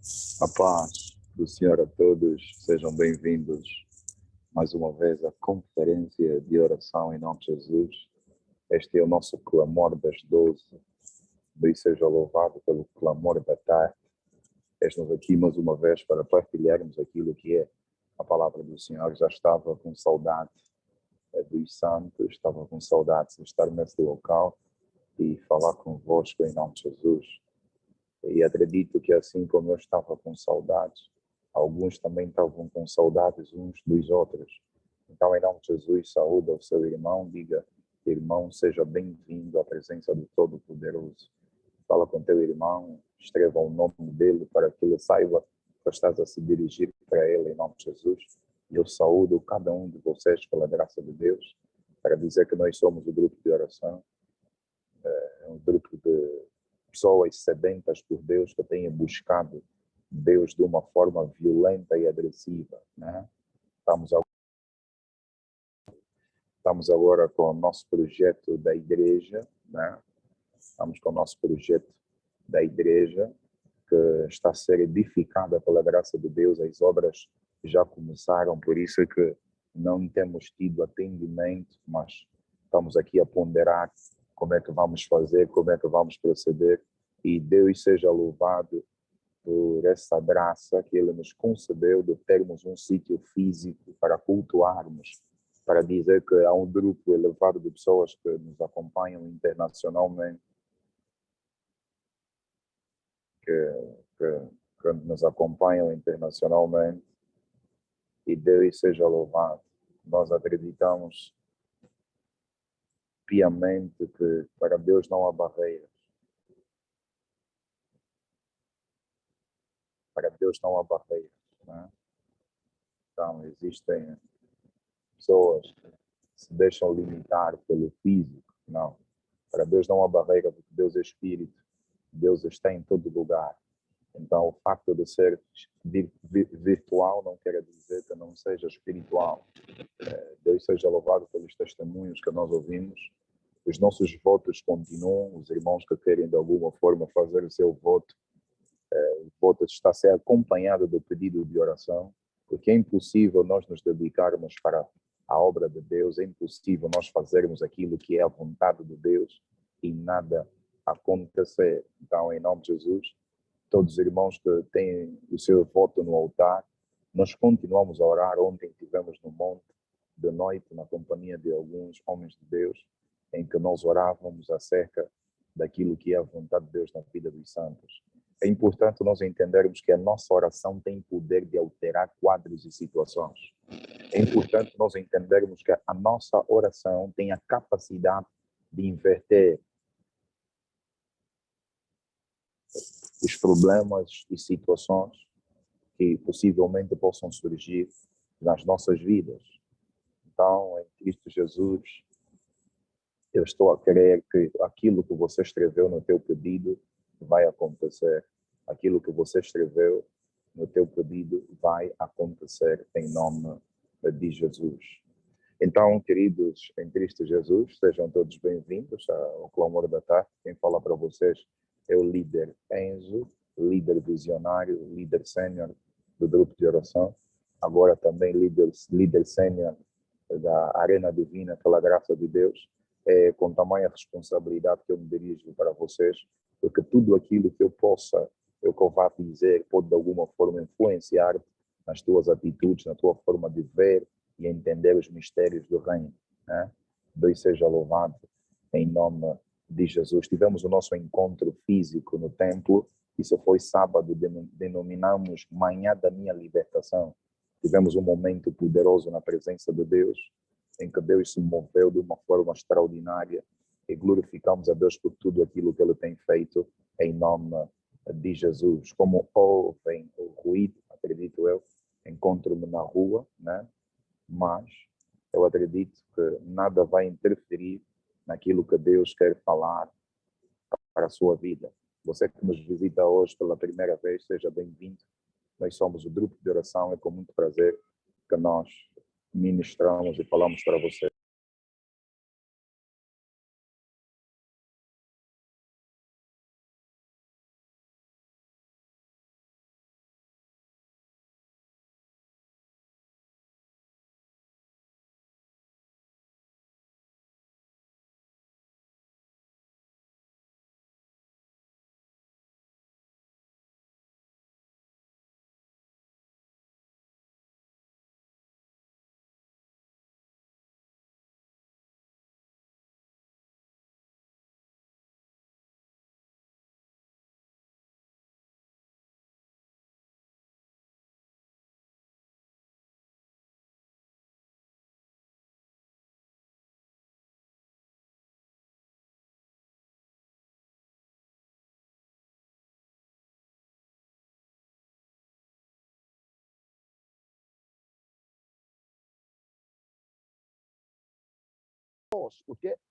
A paz do Senhor a todos, sejam bem-vindos mais uma vez à conferência de oração em nome de Jesus. Este é o nosso clamor das 12. Deus seja louvado pelo clamor da tarde. Estamos aqui mais uma vez para partilharmos aquilo que é a palavra do Senhor. Já estava com saudade dos santos, estava com saudade de estar nesse local e falar convosco em nome de Jesus. E acredito que assim como eu estava com saudades, alguns também estavam com saudades uns dos outros. Então, em nome de Jesus, saúde ao seu irmão, diga, irmão, seja bem-vindo à presença do Todo-Poderoso. Fala com teu irmão, escreva o nome dele para que ele saiba que estás a se dirigir para ele em nome de Jesus. E eu saúdo cada um de vocês pela graça de Deus, para dizer que nós somos o grupo de oração, um grupo de pessoas sedentas por Deus que têm buscado Deus de uma forma violenta e agressiva, né? Estamos agora com o nosso projeto da igreja, né? Estamos com o nosso projeto da igreja que está a ser edificada pela graça de Deus. As obras já começaram, por isso é que não temos tido atendimento, mas estamos aqui a ponderar como é que vamos fazer, como é que vamos proceder. E Deus seja louvado por essa graça que Ele nos concedeu de termos um sítio físico para cultuarmos, para dizer que há um grupo elevado de pessoas que nos acompanham internacionalmente, que nos acompanham internacionalmente, e Deus seja louvado. Nós acreditamos piamente que para Deus não há barreiras. Para Deus não há barreiras, né? Então, existem pessoas que se deixam limitar pelo físico. Não. Para Deus não há barreira, porque Deus é Espírito. Deus está em todo lugar. Então, o facto de ser virtual não quer dizer que não seja espiritual. Deus seja louvado pelos testemunhos que nós ouvimos. Os nossos votos continuam. Os irmãos que querem, de alguma forma, fazer o seu voto, o voto está a ser acompanhado do pedido de oração, porque é impossível nós nos dedicarmos para a obra de Deus, é impossível nós fazermos aquilo que é a vontade de Deus e nada acontecer. Então, em nome de Jesus, todos os irmãos que têm o seu voto no altar, nós continuamos a orar. Ontem estivemos no monte de noite, na companhia de alguns homens de Deus, em que nós orávamos acerca daquilo que é a vontade de Deus na vida dos santos. É importante nós entendermos que a nossa oração tem poder de alterar quadros e situações. É importante nós entendermos que a nossa oração tem a capacidade de inverter os problemas e situações que possivelmente possam surgir nas nossas vidas. Então, em Cristo Jesus, eu estou a crer que aquilo que você escreveu no teu pedido vai acontecer. Aquilo que você escreveu no teu pedido vai acontecer em nome de Jesus. Então, queridos, em Cristo Jesus, sejam todos bem-vindos ao Clamor da Tarde. Quem fala para vocês é o líder Enzo, líder visionário, líder sênior do grupo de oração, agora também líder sênior da Arena Divina, pela graça de Deus. É com tamanha responsabilidade que eu me dirijo para vocês, porque tudo aquilo que eu vá dizer, pode de alguma forma influenciar nas tuas atitudes, na tua forma de ver e entender os mistérios do reino, né? Deus seja louvado em nome de Jesus. Tivemos o nosso encontro físico no templo, isso foi sábado, denominamos Manhã da Minha Libertação. Tivemos um momento poderoso na presença de Deus, em que Deus se moveu de uma forma extraordinária e glorificamos a Deus por tudo aquilo que Ele tem feito em nome de Jesus. Como ouvem o ruído, acredito eu, encontro-me na rua, né? Mas eu acredito que nada vai interferir naquilo que Deus quer falar para a sua vida. Você que nos visita hoje pela primeira vez, seja bem-vindo. Nós somos o grupo de oração, é com muito prazer que nós ministramos e falamos para você.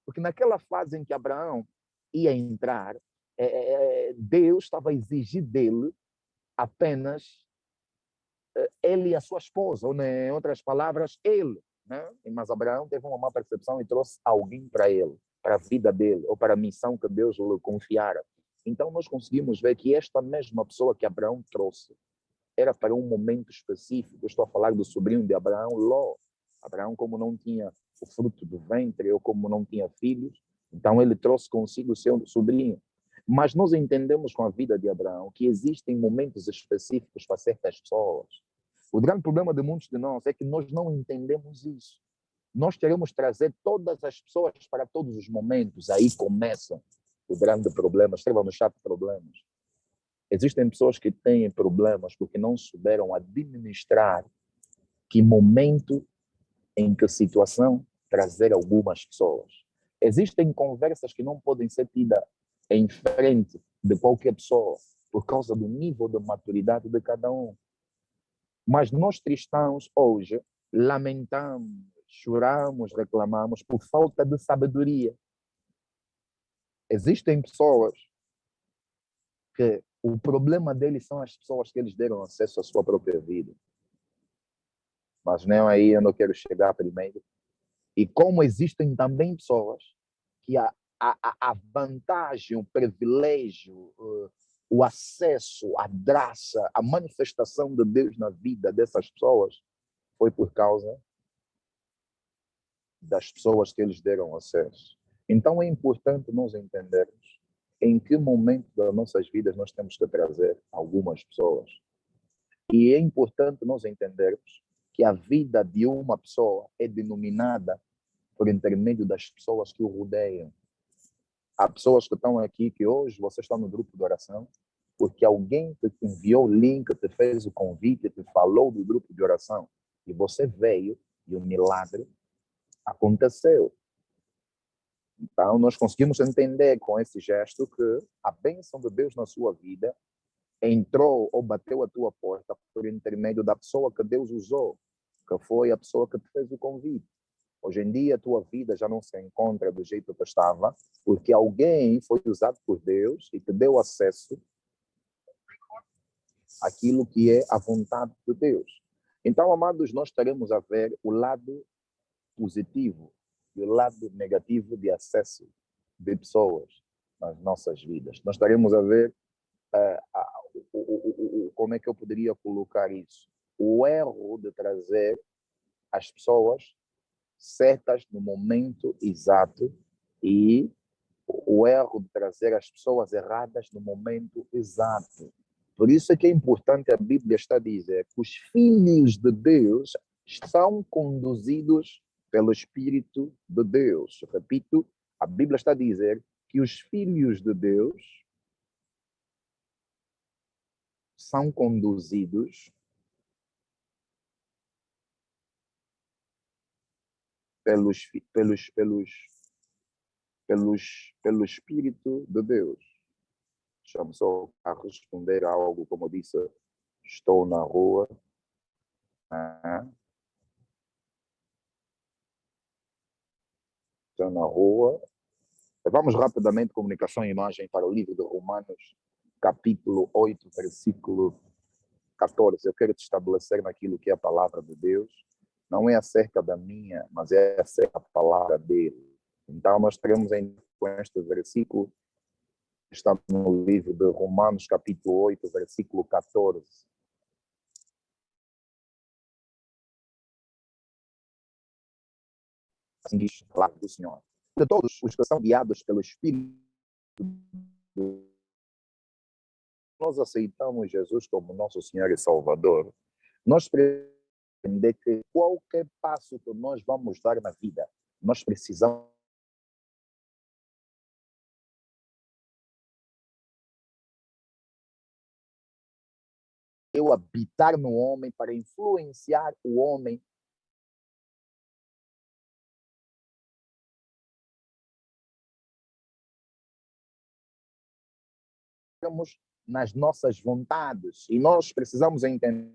Porque naquela fase em que Abraão ia entrar, Deus estava a exigir dele apenas ele e a sua esposa, ou em outras palavras, ele. Né? Mas Abraão teve uma má percepção e trouxe alguém para ele, para a vida dele, ou para a missão que Deus lhe confiara. Então nós conseguimos ver que esta mesma pessoa que Abraão trouxe era para um momento específico. Eu estou a falar do sobrinho de Abraão, Ló. Abraão, como não tinha o fruto do ventre, ou como não tinha filhos, então ele trouxe consigo o seu sobrinho. Mas nós entendemos com a vida de Abraão que existem momentos específicos para certas pessoas. O grande problema de muitos de nós é que nós não entendemos isso. Nós queremos trazer todas as pessoas para todos os momentos. Aí começa o grande problema. Escreva no chat problemas. Existem pessoas que têm problemas porque não souberam administrar que momento, em que situação trazer algumas pessoas. Existem conversas que não podem ser tidas em frente de qualquer pessoa por causa do nível de maturidade de cada um. Mas nós cristãos hoje lamentamos, choramos, reclamamos por falta de sabedoria. Existem pessoas que o problema deles são as pessoas que eles deram acesso à sua própria vida. Mas nem aí eu não quero chegar primeiro. E como existem também pessoas que a vantagem, o privilégio, o acesso, a graça, a manifestação de Deus na vida dessas pessoas foi por causa das pessoas que eles deram acesso. Então é importante nós entendermos em que momento das nossas vidas nós temos que trazer algumas pessoas. E é importante nós entendermos que a vida de uma pessoa é denominada por intermédio das pessoas que o rodeiam. Há pessoas que estão aqui, que hoje você está no grupo de oração, porque alguém te enviou o link, te fez o convite, te falou do grupo de oração, e você veio e o milagre aconteceu. Então, nós conseguimos entender com esse gesto que a bênção de Deus na sua vida entrou ou bateu a tua porta por intermédio da pessoa que Deus usou, que foi a pessoa que te fez o convite. Hoje em dia, a tua vida já não se encontra do jeito que estava, porque alguém foi usado por Deus e te deu acesso àquilo que é a vontade de Deus. Então, amados, nós estaremos a ver o lado positivo e o lado negativo de acesso de pessoas nas nossas vidas. Nós estaremos a ver como é que eu poderia colocar isso? O erro de trazer as pessoas certas no momento exato e o erro de trazer as pessoas erradas no momento exato. Por isso é que é importante, a Bíblia está a dizer que os filhos de Deus são conduzidos pelo Espírito de Deus. Repito, a Bíblia está a dizer que os filhos de Deus são conduzidos pelo Espírito de Deus. Deixa-me só a responder a algo, como eu disse, estou na rua. Estou na rua. Vamos rapidamente, comunicação e imagem, para o livro de Romanos, capítulo 8, versículo 14. Eu quero te estabelecer naquilo que é a palavra de Deus. Não é acerca da minha, mas é acerca da palavra dele. Então, nós teremos com este versículo, está no livro de Romanos, capítulo 8, versículo 14. Assim diz a palavra do Senhor. De todos os que são guiados pelo Espírito, nós aceitamos Jesus como nosso Senhor e Salvador, nós precisamos entender que qualquer passo que nós vamos dar na vida, nós precisamos habitar no homem para influenciar o homem nas nossas vontades. E nós precisamos entender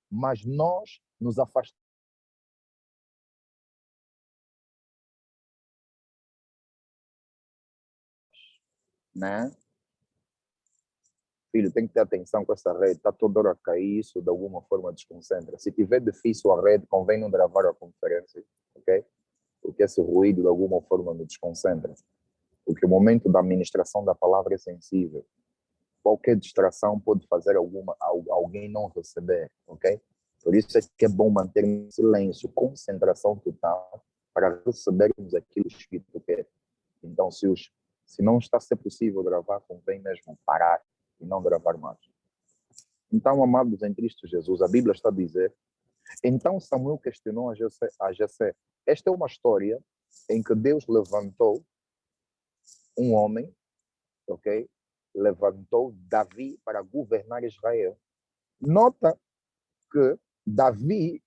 mas nós nos afastamos, né? Filho, tem que ter atenção com essa rede, está toda hora a cair, isso de alguma forma desconcentra. Se tiver difícil a rede, convém não gravar a conferência, ok? Porque esse ruído de alguma forma me desconcentra. Porque o momento da administração da palavra é sensível. Qualquer distração pode fazer alguém não receber, ok? Por isso é que é bom manter silêncio, concentração total, para recebermos aquilo que o Espírito quer. Então, se não está a ser possível gravar, convém mesmo parar e não gravar mais. Então, amados em Cristo Jesus, a Bíblia está a dizer, então Samuel questionou a Jessé. Esta é uma história em que Deus levantou um homem, ok? Levantou Davi para governar Israel. Nota que Davi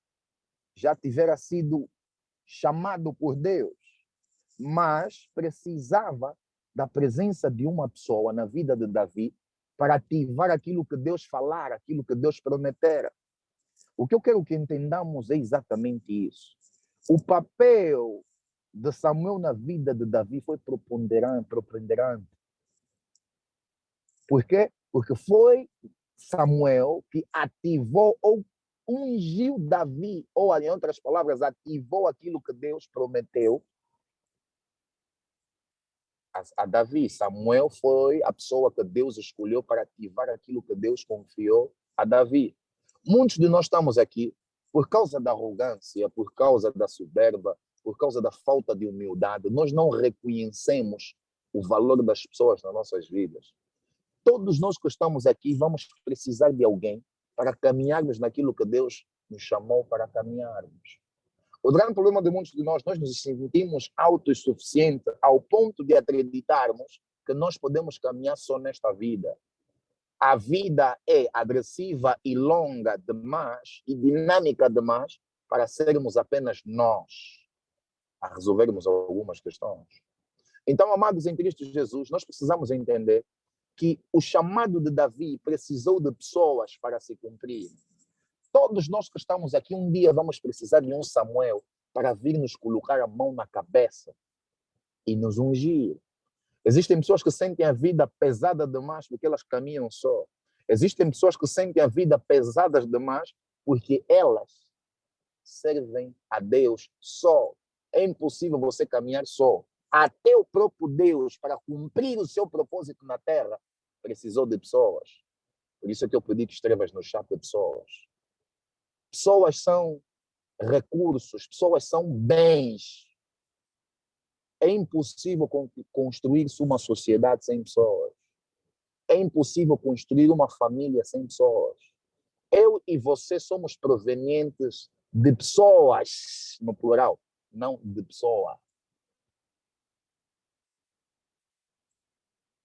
já tivera sido chamado por Deus, mas precisava da presença de uma pessoa na vida de Davi para ativar aquilo que Deus falara, aquilo que Deus prometera. O que eu quero que entendamos é exatamente isso. O papel de Samuel na vida de Davi foi preponderante. Por quê? Porque foi Samuel que ativou ou ungiu Davi, ou em outras palavras, ativou aquilo que Deus prometeu a Davi. Samuel foi a pessoa que Deus escolheu para ativar aquilo que Deus confiou a Davi. Muitos de nós estamos aqui por causa da arrogância, por causa da soberba, por causa da falta de humildade. Nós não reconhecemos o valor das pessoas nas nossas vidas. Todos nós que estamos aqui vamos precisar de alguém para caminharmos naquilo que Deus nos chamou para caminharmos. O grande problema de muitos de nós nos sentimos autossuficientes ao ponto de acreditarmos que nós podemos caminhar só nesta vida. A vida é agressiva e longa demais e dinâmica demais para sermos apenas nós a resolvermos algumas questões. Então, amados em Cristo Jesus, nós precisamos entender que o chamado de Davi precisou de pessoas para se cumprir. Todos nós que estamos aqui, um dia vamos precisar de um Samuel para vir nos colocar a mão na cabeça e nos ungir. Existem pessoas que sentem a vida pesada demais porque elas caminham só. Existem pessoas que sentem a vida pesadas demais porque elas servem a Deus só. É impossível você caminhar só. Até o próprio Deus, para cumprir o seu propósito na terra, precisou de pessoas. Por isso é que eu pedi que escrevas no chat de pessoas. Pessoas são recursos, pessoas são bens. É impossível construir-se uma sociedade sem pessoas. É impossível construir uma família sem pessoas. Eu e você somos provenientes de pessoas, no plural, não de pessoa.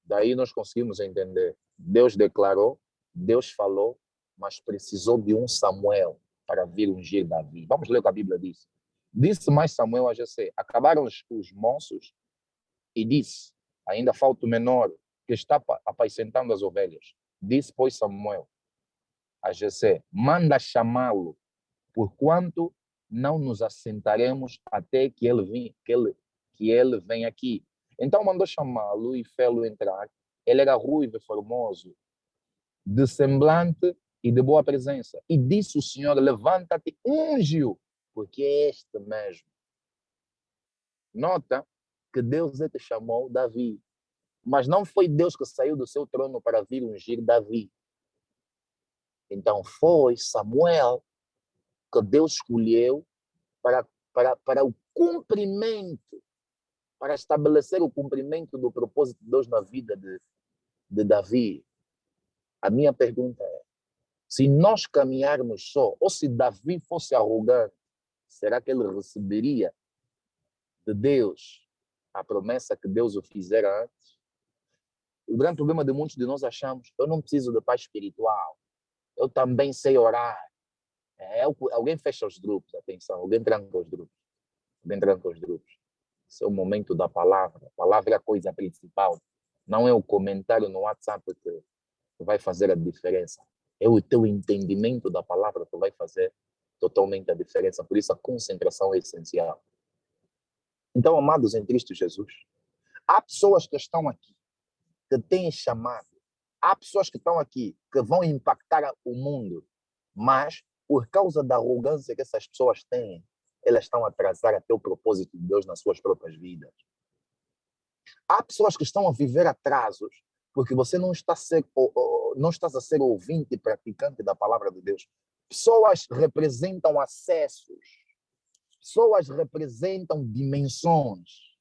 Daí nós conseguimos entender. Deus declarou, Deus falou, mas precisou de um Samuel para vir ungir Davi. Vamos ler o que a Bíblia diz. Disse mais Samuel a Jessé: acabaram os moços e disse: ainda falta o menor que está apacentando as ovelhas. Disse, pois, Samuel a Jessé: manda chamá-lo, porquanto não nos assentaremos até que ele venha aqui. Então mandou chamá-lo e fê-lo entrar. Ele era ruivo e formoso, de semblante e de boa presença. E disse o Senhor: levanta-te, unge-o, porque é este mesmo. Nota que Deus é que chamou Davi. Mas não foi Deus que saiu do seu trono para vir ungir Davi. Então foi Samuel que Deus escolheu para o cumprimento, para estabelecer o cumprimento do propósito de Deus na vida de Davi. A minha pergunta é, se nós caminharmos só, ou se Davi fosse arrogante, será que ele receberia de Deus a promessa que Deus o fizera antes? O grande problema de muitos de nós achamos, eu não preciso de paz espiritual, eu também sei orar. Alguém fecha os grupos, atenção, alguém tranca os grupos. Esse é o momento da palavra. A palavra é a coisa principal. Não é o comentário no WhatsApp que vai fazer a diferença. É o teu entendimento da palavra que vai fazer totalmente a diferença. Por isso a concentração é essencial. Então, amados em Cristo Jesus, há pessoas que estão aqui, que têm chamado. Há pessoas que estão aqui, que vão impactar o mundo. Mas, por causa da arrogância que essas pessoas têm, elas estão a atrasar até o propósito de Deus nas suas próprias vidas. Há pessoas que estão a viver atrasos porque você não está não estás a ser ouvinte e praticante da palavra de Deus. Pessoas representam acessos. Pessoas representam dimensões.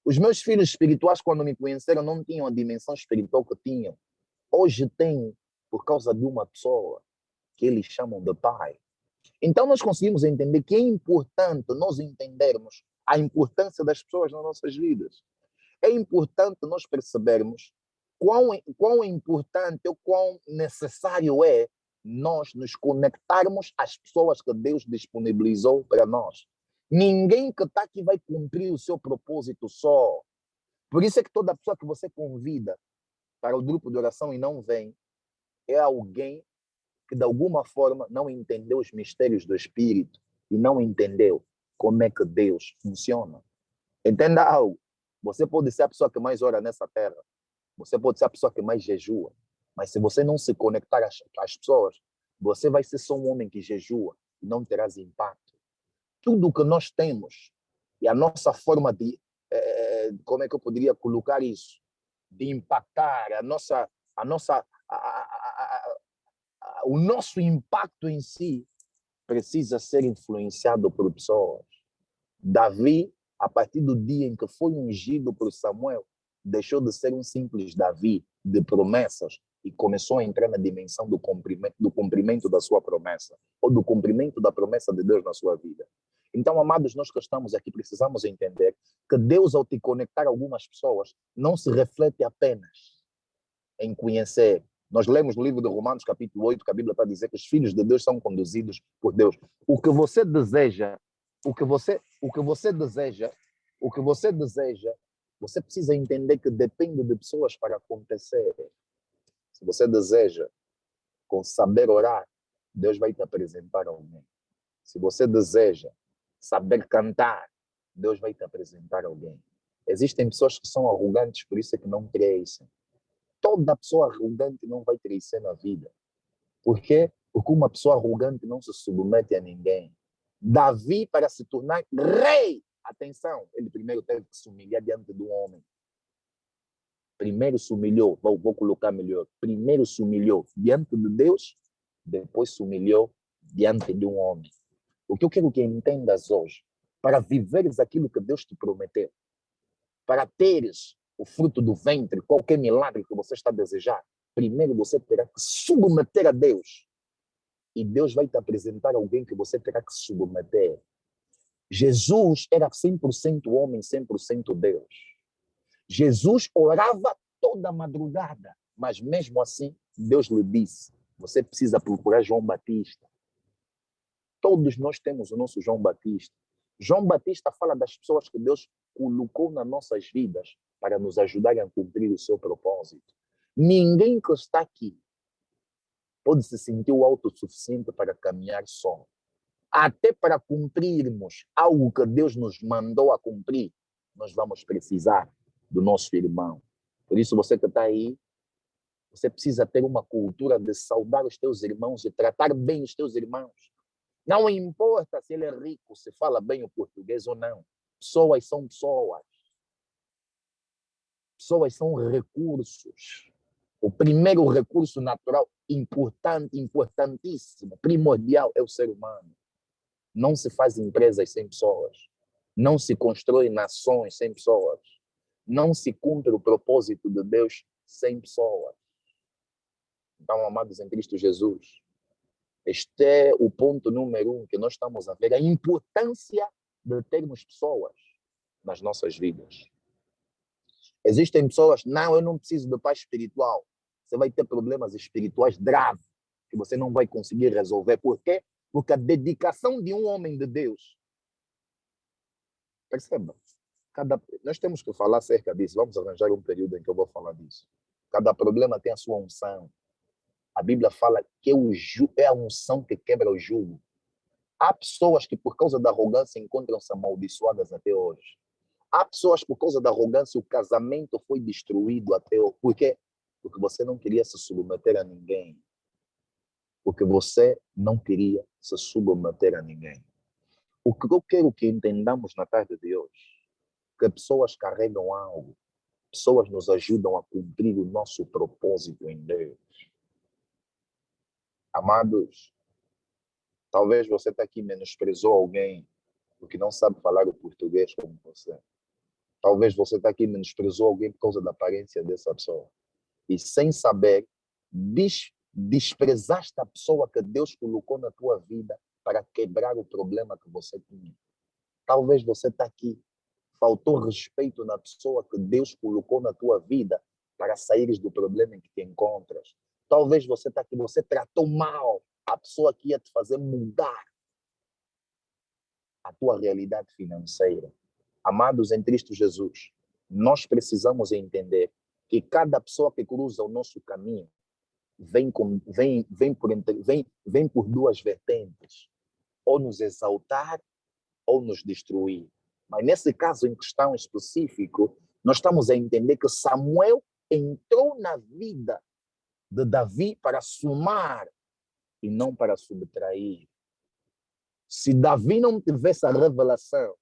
Os meus filhos espirituais, quando me conheceram, não tinham a dimensão espiritual que tinham. Hoje têm, por causa de uma pessoa que eles chamam de pai. Então, nós conseguimos entender que é importante nós entendermos a importância das pessoas nas nossas vidas. É importante nós percebermos quão importante ou quão necessário é nós nos conectarmos às pessoas que Deus disponibilizou para nós. Ninguém que está aqui vai cumprir o seu propósito só. Por isso é que toda pessoa que você convida para o grupo de oração e não vem, é alguém que de alguma forma não entendeu os mistérios do Espírito e não entendeu como é que Deus funciona. Entenda algo. Você pode ser a pessoa que mais ora nessa terra. Você pode ser a pessoa que mais jejua. Mas se você não se conectar às pessoas, você vai ser só um homem que jejua e não terás impacto. Tudo o que nós temos e a nossa forma de, como é que eu poderia colocar isso? De impactar o nosso impacto em si precisa ser influenciado por pessoas. Davi, a partir do dia em que foi ungido por Samuel, deixou de ser um simples Davi de promessas e começou a entrar na dimensão do cumprimento da sua promessa, ou do cumprimento da promessa de Deus na sua vida. Então, amados, nós que estamos aqui precisamos entender que Deus, ao te conectar a algumas pessoas, não se reflete apenas em conhecer. Nós lemos no livro de Romanos, capítulo 8, que a Bíblia está a dizer que os filhos de Deus são conduzidos por Deus. O que você deseja, você precisa entender que depende de pessoas para acontecer. Se você deseja com saber orar, Deus vai te apresentar alguém. Se você deseja saber cantar, Deus vai te apresentar alguém. Existem pessoas que são arrogantes, por isso é que não crescem. Toda pessoa arrogante não vai crescer na vida. Por quê? Porque uma pessoa arrogante não se submete a ninguém. Davi, para se tornar rei, atenção, ele primeiro teve que se humilhar diante do homem. Primeiro se humilhou, vou colocar melhor. Primeiro se humilhou diante de Deus, depois se humilhou diante de um homem. O que eu quero que entendas hoje, para viveres aquilo que Deus te prometeu, para teres o fruto do ventre, qualquer milagre que você está a desejar, primeiro você terá que submeter a Deus. E Deus vai te apresentar alguém que você terá que submeter. Jesus era 100% homem, 100% Deus. Jesus orava toda madrugada, mas mesmo assim, Deus lhe disse, você precisa procurar João Batista. Todos nós temos o nosso João Batista. João Batista fala das pessoas que Deus colocou nas nossas vidas para nos ajudar a cumprir o seu propósito. Ninguém que está aqui pode se sentir o autossuficiente para caminhar só. Até para cumprirmos algo que Deus nos mandou a cumprir, nós vamos precisar do nosso irmão. Por isso, você que está aí, você precisa ter uma cultura de saudar os teus irmãos e tratar bem os teus irmãos. Não importa se ele é rico, se fala bem o português ou não. Pessoas são pessoas. Pessoas são recursos. O primeiro recurso natural, importante, importantíssimo, primordial, é o ser humano. Não se faz empresas sem pessoas. Não se constrói nações sem pessoas. Não se cumpre o propósito de Deus sem pessoas. Então, amados em Cristo Jesus, este é o ponto número 1 que nós estamos a ver, a importância de termos pessoas nas nossas vidas. Existem pessoas, não, eu não preciso de paz espiritual. Você vai ter problemas espirituais graves que você não vai conseguir resolver. Por quê? Porque a dedicação de um homem de Deus, perceba, nós temos que falar acerca disso, vamos arranjar um período em que eu vou falar disso. Cada problema tem a sua unção. A Bíblia fala que é a unção que quebra o jugo. Há pessoas que, por causa da arrogância, encontram-se amaldiçoadas até hoje. Há pessoas, por causa da arrogância, o casamento foi destruído até hoje. Por quê? Porque você não queria se submeter a ninguém. Porque você não queria se submeter a ninguém. O que eu quero que entendamos na tarde de hoje, que pessoas carregam algo, pessoas nos ajudam a cumprir o nosso propósito em Deus. Amados, talvez você está aqui e menosprezou alguém porque não sabe falar o português como você. Talvez você está aqui e menosprezou alguém por causa da aparência dessa pessoa. E sem saber, desprezaste a pessoa que Deus colocou na tua vida para quebrar o problema que você tinha. Talvez você está aqui, faltou respeito na pessoa que Deus colocou na tua vida para saíres do problema em que te encontras. Talvez você está aqui, você tratou mal a pessoa que ia te fazer mudar a tua realidade financeira. Amados em Cristo Jesus, nós precisamos entender que cada pessoa que cruza o nosso caminho vem por duas vertentes, ou nos exaltar ou nos destruir. Mas nesse caso em questão específico, nós estamos a entender que Samuel entrou na vida de Davi para somar e não para subtrair. Se Davi não tivesse a revelação,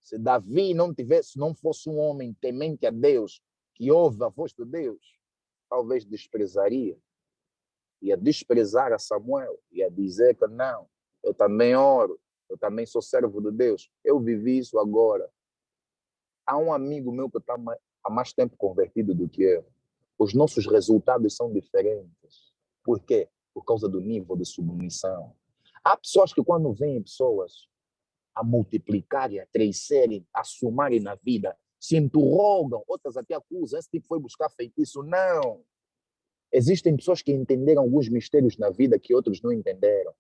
se Davi não fosse um homem temente a Deus, que ouve a voz de Deus, talvez desprezaria. Ia desprezar a Samuel, ia dizer que não, eu também oro, eu também sou servo de Deus. Eu vivi isso agora. Há um amigo meu que está há mais tempo convertido do que eu. Os nossos resultados são diferentes. Por quê? Por causa do nível de submissão. Há pessoas que quando veem pessoas a multiplicarem, a crescerem, a somarem na vida, se interrogam, outras até acusam, esse tipo foi buscar feitiço. Não. Existem pessoas que entenderam alguns mistérios na vida que outros não entenderam.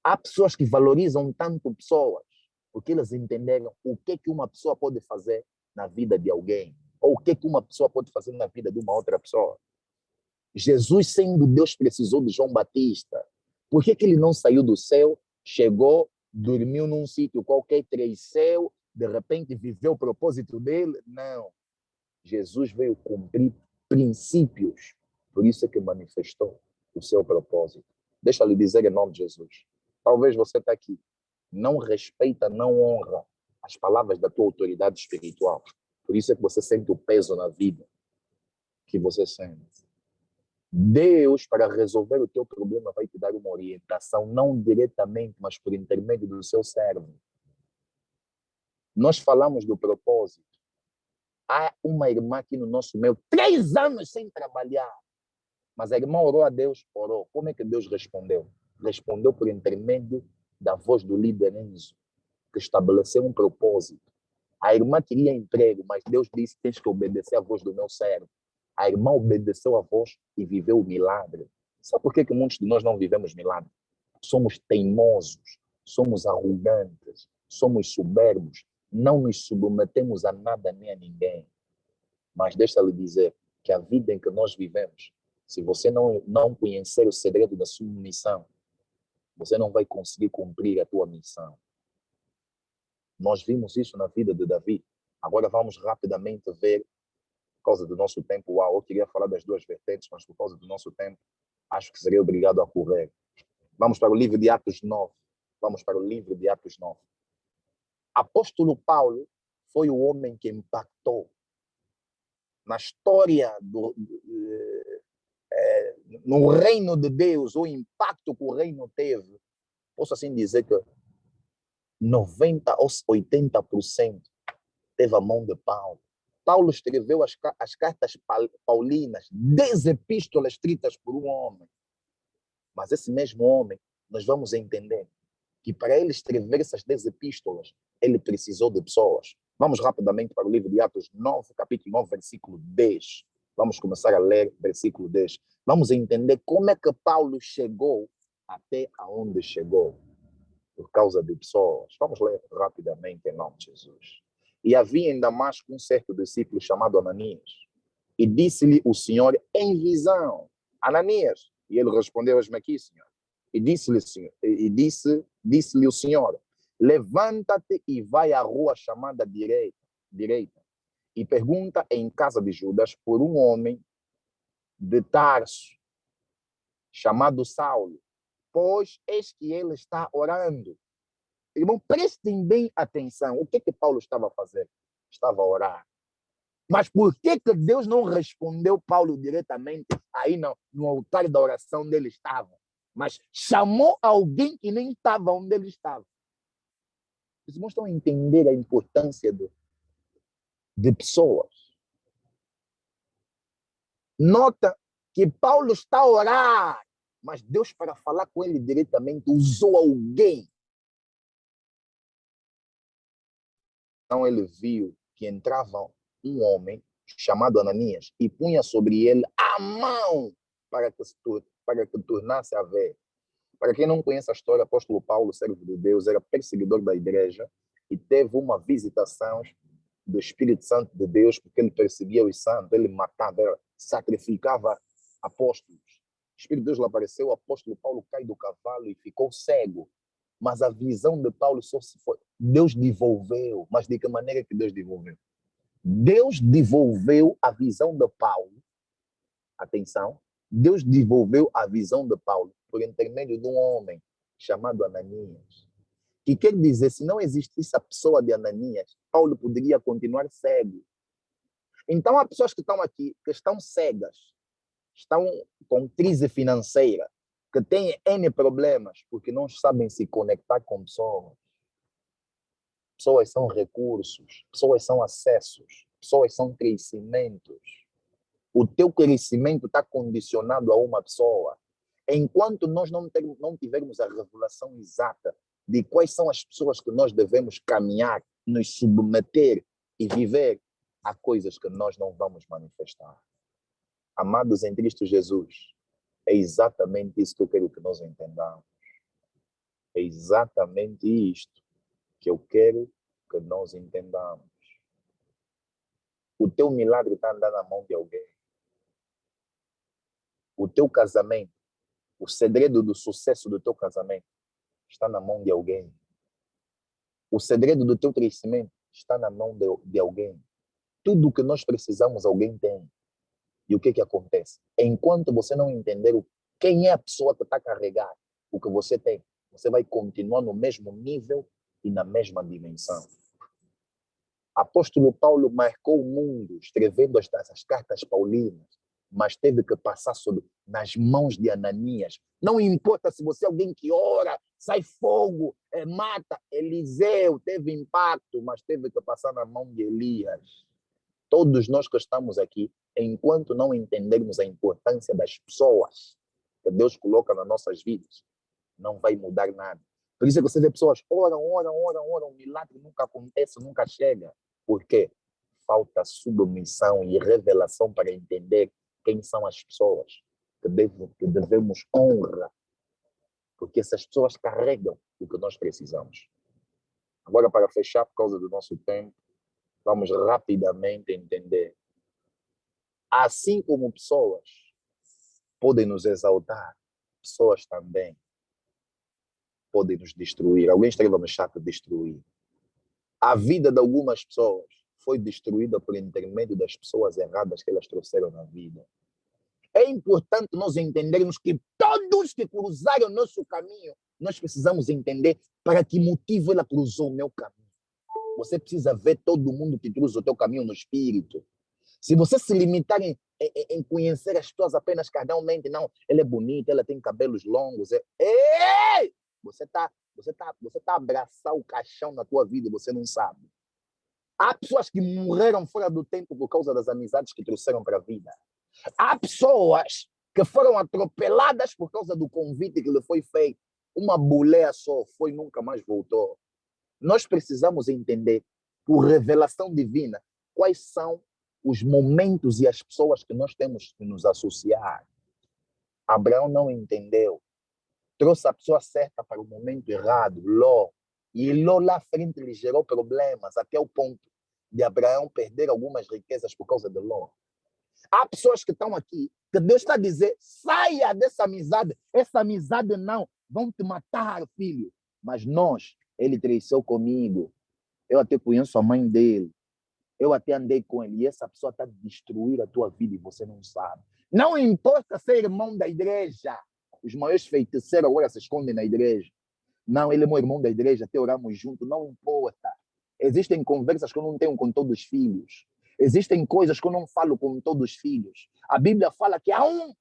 Há pessoas que valorizam tanto pessoas, porque elas entenderam o que uma pessoa pode fazer na vida de alguém, ou o que uma pessoa pode fazer na vida de uma outra pessoa. Jesus, sendo Deus, precisou de João Batista. Por que ele não saiu do céu, chegou, dormiu num sítio qualquer, cresceu, de repente viveu o propósito dele? Não. Jesus veio cumprir princípios. Por isso é que manifestou o seu propósito. Deixa eu lhe dizer em nome de Jesus. Talvez você está aqui, não respeita, não honra as palavras da tua autoridade espiritual. Por isso é que você sente o peso na vida que você sente. Deus, para resolver o teu problema, vai te dar uma orientação, não diretamente, mas por intermédio do seu servo. Nós falamos do propósito. Há uma irmã aqui no nosso meio, 3 anos sem trabalhar. Mas a irmã orou a Deus, orou. Como é que Deus respondeu? Respondeu por intermédio da voz do líder Enzo, que estabeleceu um propósito. A irmã queria emprego, mas Deus disse, tens que obedecer a voz do meu servo. A irmã obedeceu a voz e viveu o milagre. Sabe por que muitos de nós não vivemos milagre? Somos teimosos, somos arrogantes, somos soberbos, não nos submetemos a nada nem a ninguém. Mas deixa-lhe dizer que a vida em que nós vivemos, se você não conhecer o segredo da submissão, você não vai conseguir cumprir a tua missão. Nós vimos isso na vida de Davi. Agora vamos rapidamente ver, por causa do nosso tempo, eu queria falar das duas vertentes, mas por causa do nosso tempo, acho que seria obrigado a correr. Vamos para o livro de Atos 9. Vamos para o livro de Atos 9. Apóstolo Paulo foi o homem que impactou na história no reino de Deus, o impacto que o reino teve. Posso assim dizer que 90% ou 80% teve a mão de Paulo. Paulo escreveu as cartas paulinas, 10 epístolas escritas por um homem. Mas esse mesmo homem, nós vamos entender que para ele escrever essas 10 epístolas, ele precisou de pessoas. Vamos rapidamente para o livro de Atos 9, capítulo 9, versículo 10. Vamos começar a ler versículo 10. Vamos entender como é que Paulo chegou até aonde chegou. Por causa de pessoas. Vamos ler rapidamente em nome de Jesus. E havia em Damasco um certo discípulo chamado Ananias. E disse-lhe o Senhor em visão: Ananias. E ele respondeu: eis-me aqui, Senhor. E disse-lhe o Senhor: levanta-te e vai à rua chamada direita, e pergunta em casa de Judas por um homem de Tarso, chamado Saulo, pois eis que ele está orando. Irmão, prestem bem atenção. O que Paulo estava a fazer? Estava a orar. Mas por que Deus não respondeu Paulo diretamente aí no altar da oração onde ele estava? Mas chamou alguém que nem estava onde ele estava. Os irmãos estão a entender a importância de pessoas. Nota que Paulo está a orar, mas Deus, para falar com ele diretamente, usou alguém. Então ele viu que entrava um homem chamado Ananias e punha sobre ele a mão para que tornasse a ver. Para quem não conhece a história, o apóstolo Paulo, servo de Deus, era perseguidor da igreja e teve uma visitação do Espírito Santo de Deus, porque ele perseguia os santos, ele matava, sacrificava apóstolos. O Espírito de Deus lhe apareceu, o apóstolo Paulo cai do cavalo e ficou cego. Mas a visão de Paulo só se foi. Deus devolveu. Mas de que maneira que Deus devolveu? Deus devolveu a visão de Paulo. Atenção. Deus devolveu a visão de Paulo por intermédio de um homem chamado Ananias. Que quer dizer, se não existisse a pessoa de Ananias, Paulo poderia continuar cego. Então, há pessoas que estão aqui, que estão cegas, estão com crise financeira, que têm N problemas, porque não sabem se conectar com pessoas. Pessoas são recursos, pessoas são acessos, pessoas são crescimentos. O teu crescimento está condicionado a uma pessoa. Enquanto nós não tivermos a revelação exata de quais são as pessoas que nós devemos caminhar, nos submeter e viver, há coisas que nós não vamos manifestar. Amados em Cristo Jesus, é exatamente isso que eu quero que nós entendamos. É exatamente isto que eu quero que nós entendamos. O teu milagre está andando na mão de alguém. O teu casamento, o segredo do sucesso do teu casamento está na mão de alguém. O segredo do teu crescimento está na mão de alguém. Tudo o que nós precisamos, alguém tem. E o que acontece? Enquanto você não entender quem é a pessoa que está a carregar o que você tem, você vai continuar no mesmo nível e na mesma dimensão. Apóstolo Paulo marcou o mundo escrevendo essas cartas paulinas, mas teve que passar nas mãos de Ananias. Não importa se você é alguém que ora, sai fogo, mata. Eliseu teve impacto, mas teve que passar na mão de Elias. Todos nós que estamos aqui, enquanto não entendermos a importância das pessoas que Deus coloca nas nossas vidas, não vai mudar nada. Por isso é que você vê pessoas oram, o milagre nunca acontece, nunca chega. Por quê? Falta submissão e revelação para entender quem são as pessoas que devemos honrar, porque essas pessoas carregam o que nós precisamos. Agora, para fechar, por causa do nosso tempo, vamos rapidamente entender. Assim como pessoas podem nos exaltar, pessoas também podem nos destruir. Alguém escreva no chat destruir. A vida de algumas pessoas foi destruída por intermédio das pessoas erradas que elas trouxeram na vida. É importante nós entendermos que todos que cruzaram o nosso caminho, nós precisamos entender para que motivo ela cruzou o meu caminho. Você precisa ver todo mundo que cruza o teu caminho no espírito. Se você se limitar em conhecer as pessoas apenas carnalmente, não, ela é bonita, ela tem cabelos longos. Ei! Você tá a abraçar o caixão na tua vida e você não sabe. Há pessoas que morreram fora do tempo por causa das amizades que trouxeram para a vida. Há pessoas que foram atropeladas por causa do convite que lhe foi feito. Uma boleia só foi e nunca mais voltou. Nós precisamos entender, por revelação divina, quais são os momentos e as pessoas que nós temos que nos associar. Abraão não entendeu. Trouxe a pessoa certa para o momento errado, Ló. E Ló lá à frente lhe gerou problemas, até o ponto de Abraão perder algumas riquezas por causa de Ló. Há pessoas que estão aqui que Deus está a dizer, saia dessa amizade. Essa amizade não, vão te matar, filho. Mas nós, ele cresceu comigo. Eu até conheço a mãe dele. Eu até andei com ele. E essa pessoa está a destruir a tua vida e você não sabe. Não importa ser irmão da igreja. Os maiores feiticeiros agora se escondem na igreja. Não, ele é meu irmão da igreja, até oramos juntos. Não importa. Existem conversas que eu não tenho com todos os filhos. Existem coisas que eu não falo com todos os filhos. A Bíblia fala que há um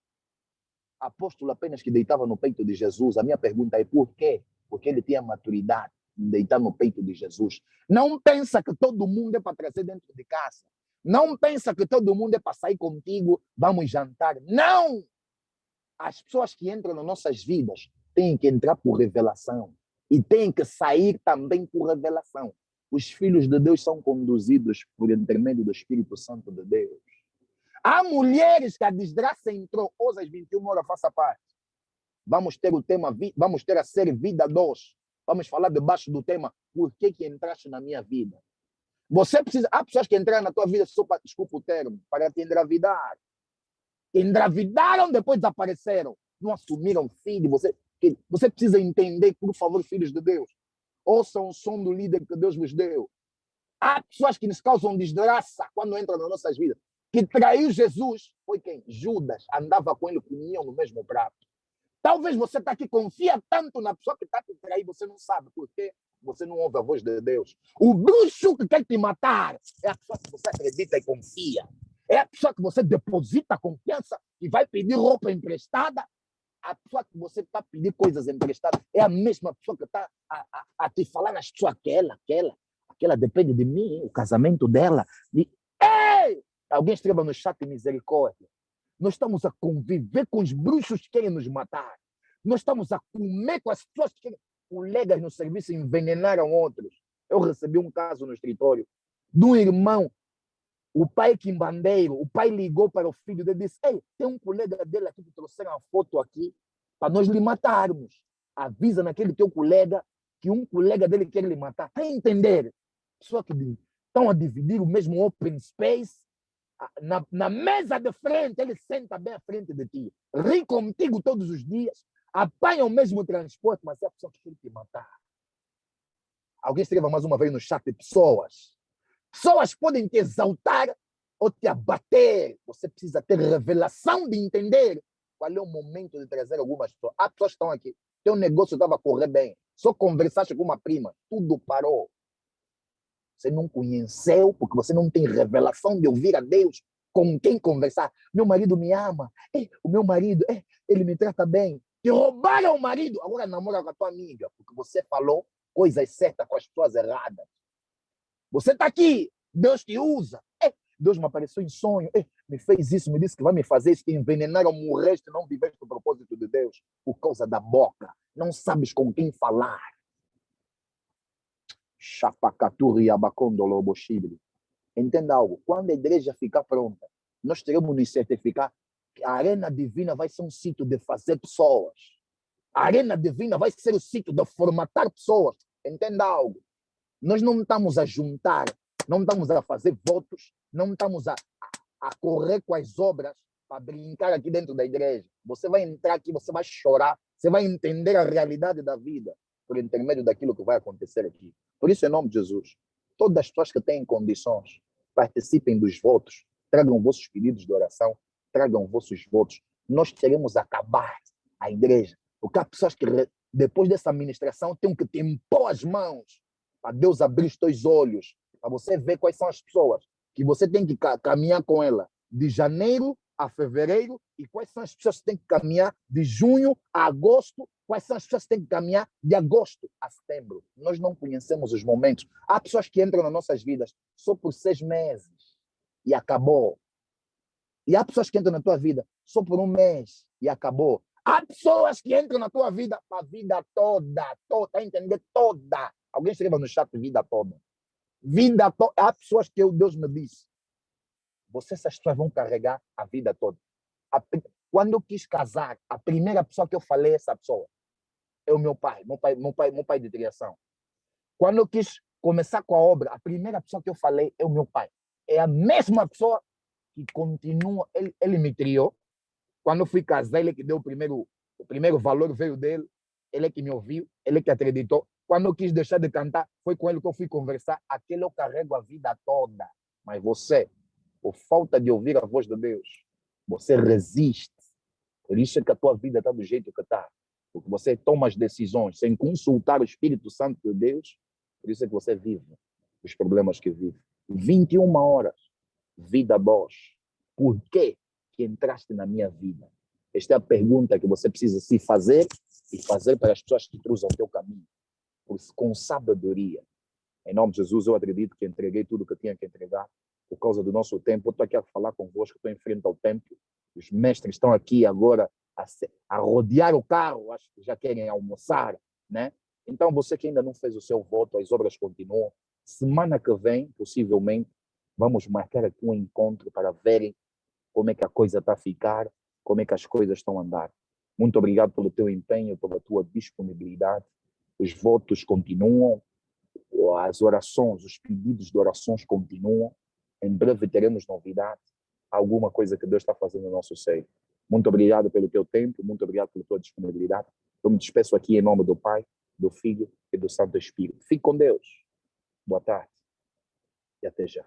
apóstolo apenas que deitava no peito de Jesus. A minha pergunta é por quê? Porque ele tinha maturidade de deitar no peito de Jesus. Não pensa que todo mundo é para trazer dentro de casa. Não pensa que todo mundo é para sair contigo, vamos jantar. Não! As pessoas que entram nas nossas vidas têm que entrar por revelação e têm que sair também por revelação. Os filhos de Deus são conduzidos por intermédio do Espírito Santo de Deus. Há mulheres que a desgraça entrou, hoje às 21 horas, faça parte. Vamos ter o tema, vamos ter a série Vida 2. Vamos falar debaixo do tema por que entraste na minha vida. Você precisa, há pessoas que entraram na tua vida só para, desculpa o termo, para te engravidar. Engravidaram, depois desapareceram. Não assumiram filho. Você precisa entender, por favor, filhos de Deus. Ouçam o som do líder que Deus vos deu. Há pessoas que nos causam desgraça quando entram nas nossas vidas. Que traiu Jesus foi quem? Judas. Andava com ele, comiam no mesmo prato. Talvez você está aqui, confia tanto na pessoa que está te trair, você não sabe por quê. Você não ouve a voz de Deus. O bruxo que quer te matar é a pessoa que você acredita e confia. É a pessoa que você deposita confiança e vai pedir roupa emprestada. A pessoa que você está pedindo coisas emprestadas é a mesma pessoa que está a te falar nas pessoas, aquela depende de mim, o casamento dela. Ei! Alguém escreva no chat misericórdia. Nós estamos a conviver com os bruxos que querem nos matar. Nós estamos a comer com as pessoas que querem. Colegas no serviço envenenaram outros. Eu recebi um caso no escritório de um irmão, o pai quimbandeiro, o pai ligou para o filho dele e disse, ei, tem um colega dele aqui que trouxeram a foto aqui para nós lhe matarmos. Avisa naquele teu colega que um colega dele quer lhe matar. Está a entender? Pessoas que estão a dividir o mesmo open space, na mesa de frente, ele senta bem à frente de ti, ri contigo todos os dias, apanha o mesmo transporte, mas é a pessoa que quer te matar. Alguém escreva mais uma vez no chat de pessoas. Pessoas podem te exaltar ou te abater. Você precisa ter revelação de entender qual é o momento de trazer algumas pessoas. Há pessoas que estão aqui, teu negócio estava a correr bem, só conversaste com uma prima, tudo parou. Você não conheceu, porque você não tem revelação de ouvir a Deus, com quem conversar. Meu marido me ama, o meu marido, ele me trata bem. Te roubaram o marido, agora namora com a tua amiga, porque você falou coisas certas com as pessoas erradas. Você está aqui, Deus te usa. Deus me apareceu em sonho, me fez isso, me disse que vai me fazer isso, que envenenaram, morreste, não viveste o propósito de Deus por causa da boca. Não sabes com quem falar. Chapacaturi abacondolo bochibre. Entenda algo, quando a igreja ficar pronta, nós teremos nos certificar que a arena divina vai ser um sítio de fazer pessoas. A arena divina vai ser o sítio de formatar pessoas. Entenda algo. Nós não estamos a juntar, não estamos a fazer votos, não estamos a correr com as obras para brincar aqui dentro da igreja. Você vai entrar aqui, você vai chorar, você vai entender a realidade da vida por intermédio daquilo que vai acontecer aqui. Por isso, em nome de Jesus, todas as pessoas que têm condições, participem dos votos, tragam vossos pedidos de oração, tragam vossos votos. Nós queremos acabar a igreja, porque há pessoas que depois dessa administração têm que te impor as mãos para Deus abrir os teus olhos, para você ver quais são as pessoas que você tem que caminhar com ela de janeiro a fevereiro e quais são as pessoas que tem que caminhar de junho a agosto, quais são as pessoas que tem que caminhar de agosto a setembro. Nós não conhecemos os momentos. Há pessoas que entram nas nossas vidas só por 6 meses e acabou. E há pessoas que entram na tua vida só por 1 mês e acabou. Há pessoas que entram na tua vida para a vida toda, tá entendendo? Toda. Alguém escreva no chat vida toda. Vida toda. Há pessoas que Deus me disse, essas pessoas vão carregar a vida toda. Quando eu quis casar, a primeira pessoa que eu falei, essa pessoa, é o meu pai de criação. Quando eu quis começar com a obra, a primeira pessoa que eu falei é o meu pai. É a mesma pessoa que continua, ele me criou, Quando eu fui casar, ele que deu o primeiro valor veio dele, ele que me ouviu, ele que acreditou. Quando eu quis deixar de cantar, foi com ele que eu fui conversar. Aquele eu carrego a vida toda. Mas você, por falta de ouvir a voz de Deus, você resiste. Por isso é que a tua vida está do jeito que está. Porque você toma as decisões sem consultar o Espírito Santo de Deus. Por isso é que você vive os problemas que vive. 21 horas, vida boas. Por que entraste na minha vida? Esta é a pergunta que você precisa se fazer e fazer para as pessoas que cruzam o teu caminho. Com sabedoria. Em nome de Jesus, eu acredito que entreguei tudo que eu tinha que entregar. Por causa do nosso tempo, eu estou aqui a falar convosco, estou em frente ao templo. Os mestres estão aqui agora a rodear o carro, acho que já querem almoçar, né? Então, você que ainda não fez o seu voto, as obras continuam. Semana que vem, possivelmente, vamos marcar aqui um encontro para verem como é que a coisa está a ficar, como é que as coisas estão a andar. Muito obrigado pelo teu empenho, pela tua disponibilidade. Os votos continuam, as orações, os pedidos de orações continuam. Em breve teremos novidades, alguma coisa que Deus está fazendo no nosso seio. Muito obrigado pelo teu tempo, muito obrigado pela tua disponibilidade. Eu me despeço aqui em nome do Pai, do Filho e do Santo Espírito. Fique com Deus. Boa tarde e até já.